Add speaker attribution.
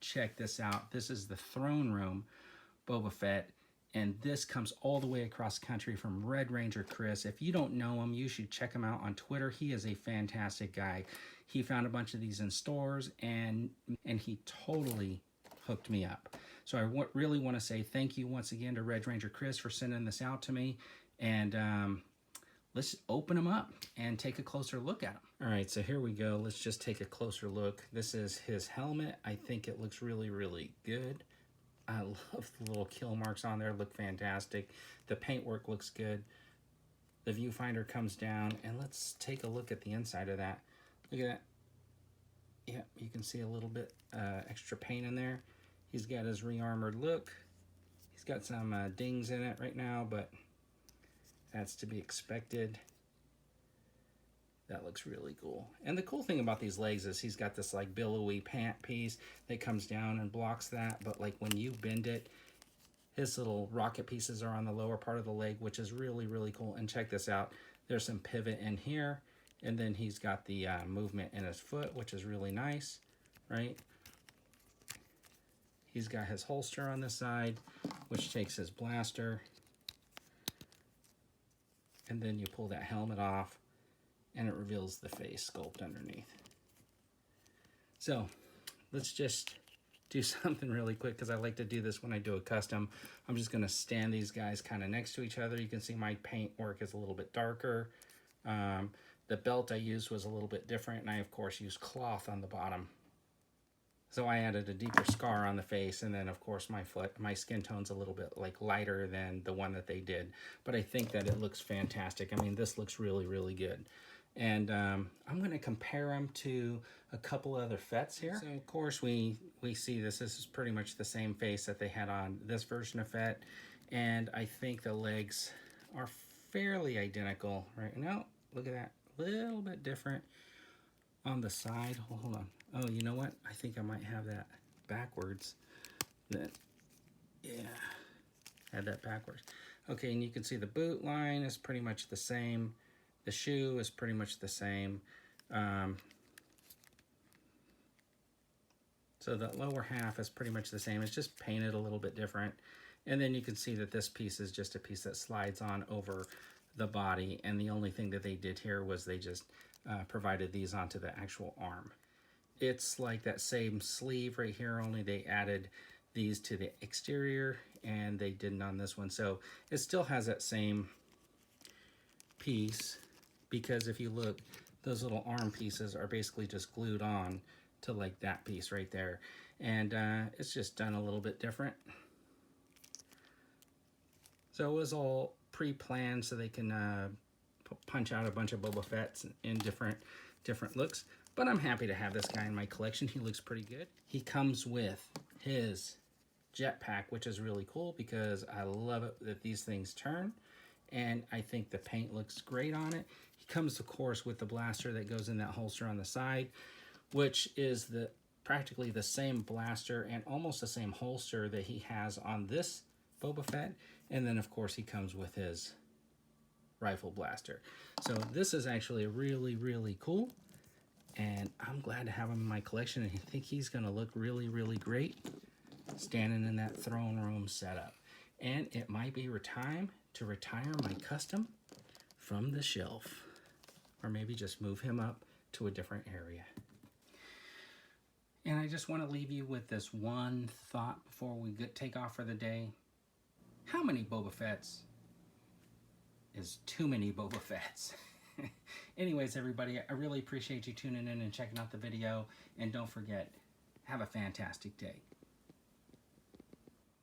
Speaker 1: Check this out. This is the throne room Boba Fett, and this comes all the way across country from Red Ranger Chris. If you don't know him, you should check him out on Twitter. He is a fantastic guy. He found a bunch of these in stores, and he totally hooked me up. So I really want to say thank you once again to Red Ranger Chris for sending this out to me, and let's open them up and take a closer look at them. All right, so here we go. Let's just take a closer look. This is his helmet. I think it looks really, really good. I love the little kill marks on there. Look fantastic. The paintwork looks good. The viewfinder comes down, and let's take a look at the inside of that. Look at that. Yeah, you can see a little bit extra paint in there. He's got his re-armored look. He's got some dings in it right now, but that's to be expected. That looks really cool. And the cool thing about these legs is he's got this like billowy pant piece that comes down and blocks that. But like when you bend it, his little rocket pieces are on the lower part of the leg, which is really, really cool. And check this out. There's some pivot in here. And then he's got the movement in his foot, which is really nice, right? He's got his holster on the side, which takes his blaster. And then you pull that helmet off, and it reveals the face sculpt underneath. So let's just do something really quick, because I like to do this when I do a custom. I'm just going to stand these guys kind of next to each other. You can see my paint work is a little bit darker. The belt I used was a little bit different, and I of course used cloth on the bottom. So I added a deeper scar on the face, and then of course my skin tone's a little bit like lighter than the one that they did. But I think that it looks fantastic. I mean, this looks really, really good. And I'm going to compare them to a couple other Fetts here. So of course we see this is pretty much the same face that they had on this version of Fett. And I think the legs are fairly identical right now. Look at that, a little bit different on the side. Hold on. Oh, you know what? I think I might have that backwards. Yeah, had that backwards. Okay, and you can see the boot line is pretty much the same. The shoe is pretty much the same. So the lower half is pretty much the same. It's just painted a little bit different. And then you can see that this piece is just a piece that slides on over the body. And the only thing that they did here was they just provided these onto the actual arm. It's like that same sleeve right here, only they added these to the exterior and they didn't on this one. So it still has that same piece, because if you look, those little arm pieces are basically just glued on to like that piece right there. And it's just done a little bit different. So it was all pre-planned so they can punch out a bunch of Boba Fetts in different looks. But I'm happy to have this guy in my collection. He looks pretty good. He comes with his jetpack, which is really cool because I love it that these things turn. And I think the paint looks great on it. He comes, of course, with the blaster that goes in that holster on the side, which is practically the same blaster and almost the same holster that he has on this Boba Fett. And then, of course, he comes with his rifle blaster. So this is actually really, really cool. And I'm glad to have him in my collection. And I think he's going to look really, really great standing in that throne room setup. And it might be time to retire my custom from the shelf. Or maybe just move him up to a different area. And I just want to leave you with this one thought before we take off for the day. How many Boba Fetts is too many Boba Fetts? Anyways, everybody, I really appreciate you tuning in and checking out the video. And don't forget, have a fantastic day.